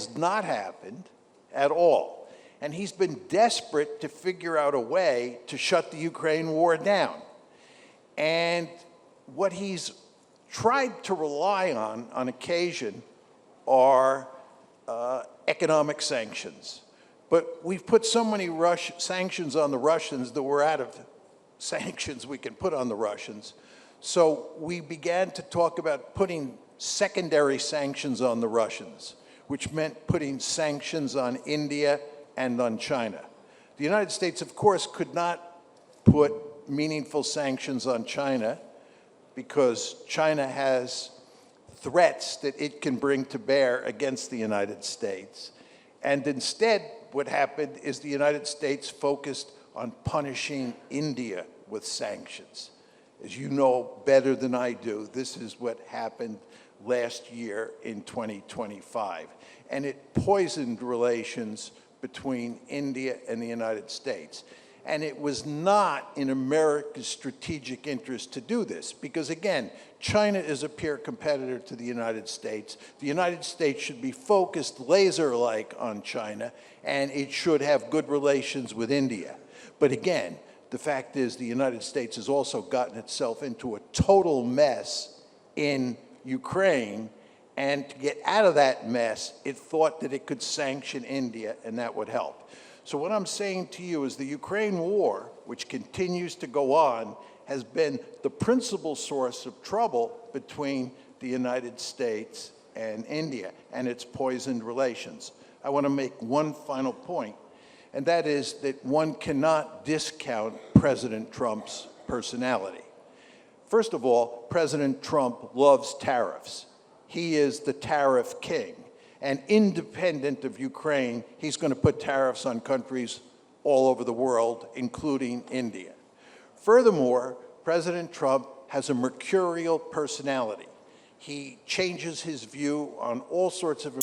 has not happened at all. And he's been desperate to figure out a way to shut the Ukraine war down. And what he's tried to rely on occasion, are economic sanctions. But we've put so many sanctions on the Russians that we're out of sanctions we can put on the Russians. So we began to talk about putting secondary sanctions on the Russians, which meant putting sanctions on India and on China. The United States, of course, could not put meaningful sanctions on China because China has threats that it can bring to bear against the United States. And instead, what happened is the United States focused on punishing India with sanctions. As you know better than I do, this is what happened last year in 2025. And it poisoned relations between India and the United States. And it was not in America's strategic interest to do this, because again, China is a peer competitor to the United States. The United States should be focused laser-like on China, and it should have good relations with India. But again, the fact is the United States has also gotten itself into a total mess in Ukraine, and to get out of that mess, it thought that it could sanction India, and that would help. So what I'm saying to you is the Ukraine war, which continues to go on, has been the principal source of trouble between the United States and India, and it's poisoned relations. I want to make one final point, and that is that one cannot discount President Trump's personality. First of all, President Trump loves tariffs. He is the tariff king. And independent of Ukraine, he's going to put tariffs on countries all over the world, including India. Furthermore, President Trump has a mercurial personality. He changes his view on all sorts of